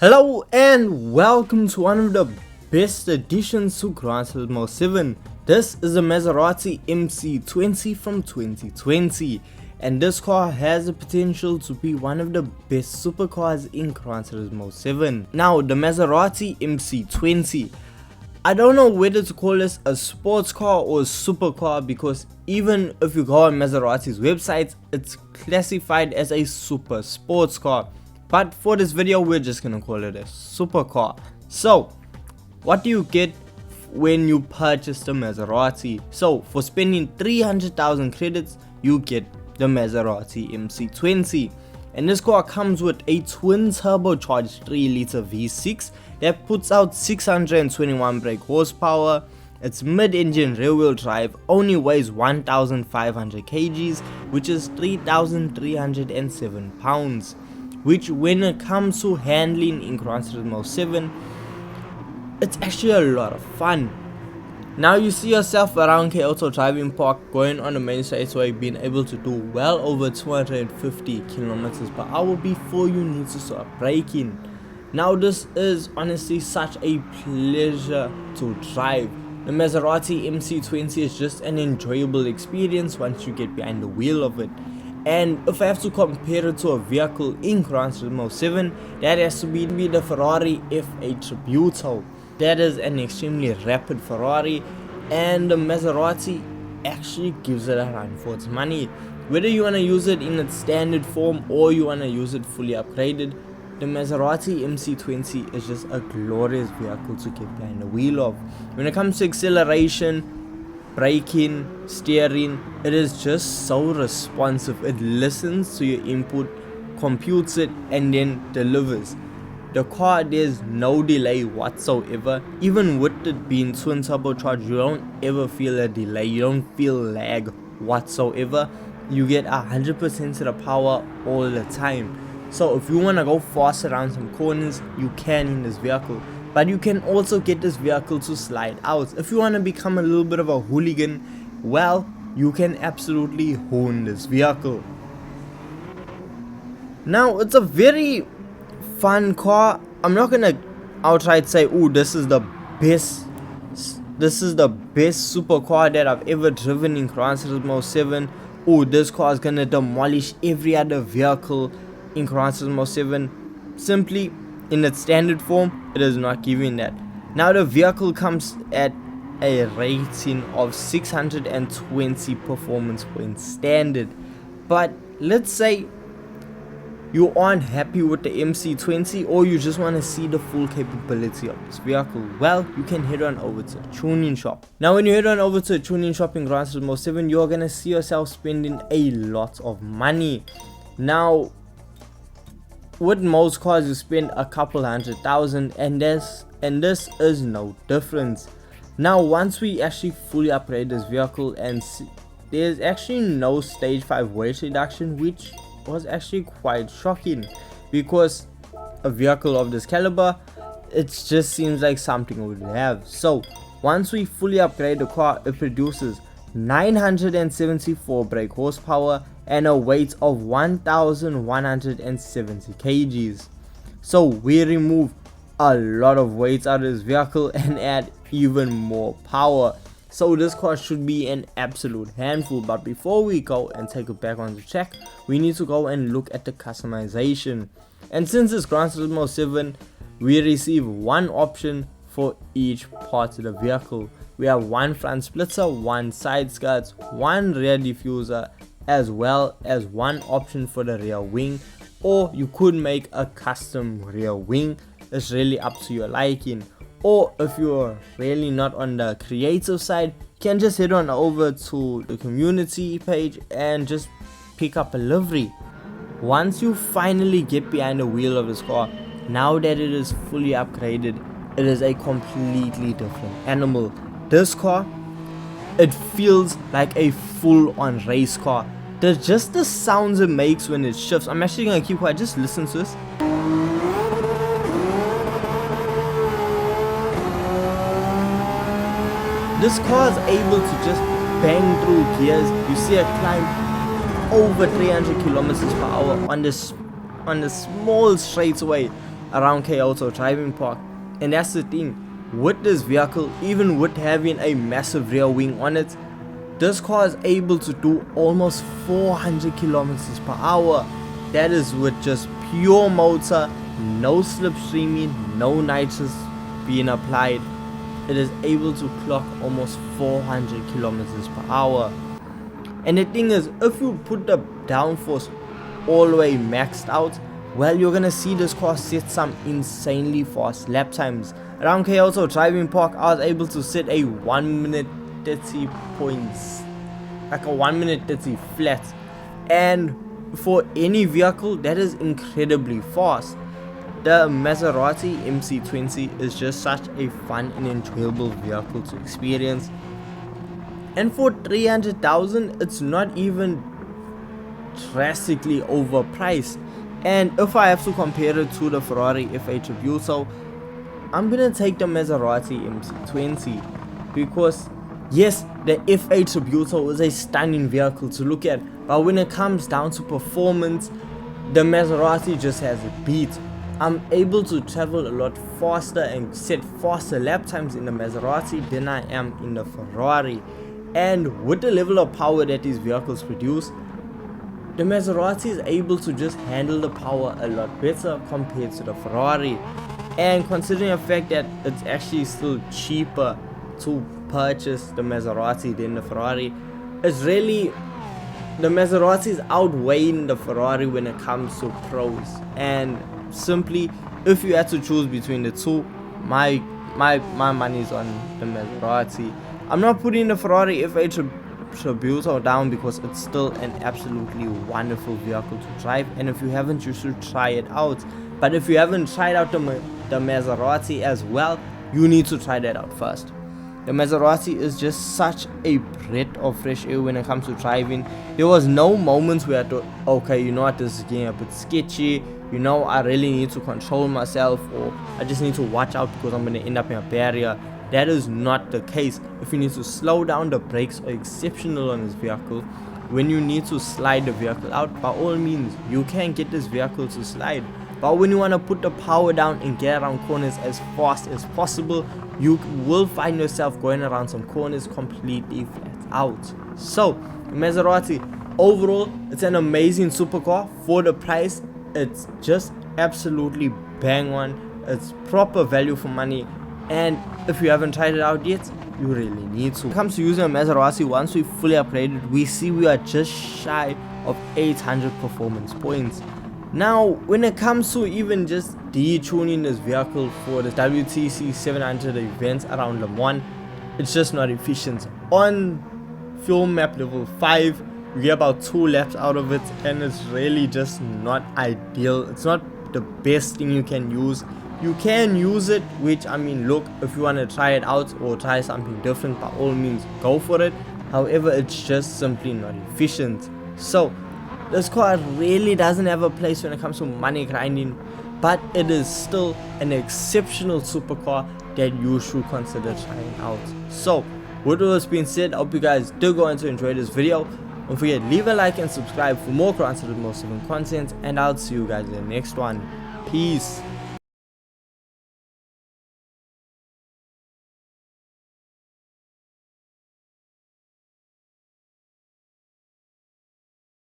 Hello and welcome to one of the best additions to Gran Turismo 7. This is a Maserati MC20 from 2020, and this car has the potential to be one of the best supercars in Gran Turismo 7. Now the Maserati MC20, I don't know whether to call this a sports car or a supercar, because even if you go on Maserati's website, it's classified as a super sports car. But for this video, we're just gonna call it a supercar. So, what do you get when you purchase the Maserati? So, for spending 300,000 credits, you get the Maserati MC20. And this car comes with a twin turbocharged 3-liter V6 that puts out 621 brake horsepower. It's mid-engine rear-wheel drive, only weighs 1,500 kgs, which is 3,307 pounds. Which, when it comes to handling in Gran Turismo 7, it's actually a lot of fun. Now you see yourself around Kyoto Driving Park going on the main straightaway, being able to do well over 250 km per hour before you need to start braking. Now this is honestly such a pleasure to drive. The Maserati MC20 is just an enjoyable experience once you get behind the wheel of it. And if I have to compare it to a vehicle in Gran Turismo 7, that has to be the Ferrari F8 Tributo. That is an extremely rapid Ferrari, and the Maserati actually gives it a run for its money. Whether you want to use it in its standard form or you want to use it fully upgraded, the Maserati MC20 is just a glorious vehicle to get behind the wheel of. When it comes to acceleration, braking, steering, it is just so responsive. It listens to your input, computes it, and then delivers. The car, there's no delay whatsoever. Even with it being twin turbocharged, you don't ever feel a delay, you don't feel lag whatsoever. You get 100% to the power all the time. So if you want to go fast around some corners, you can in this vehicle. But you can also get this vehicle to slide out. If you want to become a little bit of a hooligan, well, you can absolutely hone this vehicle. Now, it's a very fun car. I'm not gonna outright say, oh, this is the best supercar that I've ever driven in Gran Turismo 7. Oh, this car is gonna demolish every other vehicle in Gran Turismo 7. Simply, in its standard form, it is not giving that. Now the vehicle comes at a rating of 620 performance points standard. But let's say you aren't happy with the MC20, or you just want to see the full capability of this vehicle. Well, you can head on over to a tuning shop. Now when you head on over to a tuning shop in Gran Turismo 7, you're gonna see yourself spending a lot of money. Now with most cars, you spend a couple 100,000, and this is no difference. Now once we actually fully upgrade this vehicle, and there's actually no stage 5 weight reduction, which was actually quite shocking, because a vehicle of this caliber, it just seems like something we would have. So once we fully upgrade the car, it produces 974 brake horsepower and a weight of 1,170 kgs. So we remove a lot of weight out of this vehicle and add even more power. So this car should be an absolute handful. But before we go and take it back on the track, we need to go and look at the customization. And since it's Gran Turismo 7, we receive one option for each part of the vehicle. We have one front splitter, one side skirts, one rear diffuser, as well as one option for the rear wing, or you could make a custom rear wing. It's really up to your liking. Or if you're really not on the creative side, you can just head on over to the community page and just pick up a livery. Once you finally get behind the wheel of this car, now that it is fully upgraded, it is a completely different animal. This car, it feels like a full-on race car. Just the sounds it makes when it shifts. I'm actually gonna keep quiet, just listen to this. This car is able to just bang through gears. You see it climb over 300 kilometers per hour on this small straightaway. around Kyoto Driving Park. And that's the thing, with this vehicle, even with having a massive rear wing on it, this car is able to do almost 400 kilometers per hour. That is with just pure motor, no slipstreaming, no nitrous being applied. It is able to clock almost 400 kilometers per hour. And the thing is, if you put the downforce all the way maxed out, well, you're gonna see this car set some insanely fast lap times. Around Kyoto Driving Park, I was able to set a 1 minute 30 points, like a 1 minute 30 flat, and for any vehicle that is incredibly fast. The Maserati MC20 is just such a fun and enjoyable vehicle to experience, and for 300,000 it's not even drastically overpriced. And if I have to compare it to the Ferrari F8 Tributo, I'm gonna take the Maserati MC20, because yes, the F8 Tributo is a stunning vehicle to look at, but when it comes down to performance, the Maserati just has a beat. I'm able to travel a lot faster and set faster lap times in the Maserati than I am in the Ferrari. And with the level of power that these vehicles produce, the Maserati is able to just handle the power a lot better compared to the Ferrari. And considering the fact that it's actually still cheaper to purchase the Maserati than the Ferrari, it's really, the Maserati is outweighing the Ferrari when it comes to pros. And simply, if you had to choose between the two, my money is on the Maserati. I'm not putting the Ferrari F8 Tributo down because it's still an absolutely wonderful vehicle to drive, and if you haven't, you should try it out. But if you haven't tried out the Maserati as well, you need to try that out first. The Maserati is just such a breath of fresh air when it comes to driving. There was no moments where I thought, okay, you know what, this is getting a bit sketchy, you know, I really need to control myself, or I just need to watch out because I'm going to end up in a barrier. That is not the case. If you need to slow down, the brakes are exceptional on this vehicle. When you need to slide the vehicle out, by all means, you can get this vehicle to slide. But when you want to put the power down and get around corners as fast as possible, you will find yourself going around some corners completely flat out. So, Maserati, overall, it's an amazing supercar. For the price, it's just absolutely bang on. It's proper value for money. And if you haven't tried it out yet, you really need to. When it comes to using a Maserati, once we fully upgraded, we see we are just shy of 800 performance points. Now, when it comes to even just detuning this vehicle for the WTC 700 events around Le Mans, it's just not efficient. On fuel map level 5, you get about 2 laps out of it, and it's really just not ideal. It's not the best thing you can use. You can use it, which, I mean, look, if you want to try it out or try something different, by all means go for it. However, it's just simply not efficient. So this car really doesn't have a place when it comes to money grinding, but it is still an exceptional supercar that you should consider trying out. So with all this being said, I hope you guys did go on to enjoy this video. Don't forget, leave a like and subscribe for more Gran Turismo 7 content, and I'll see you guys in the next one. Peace.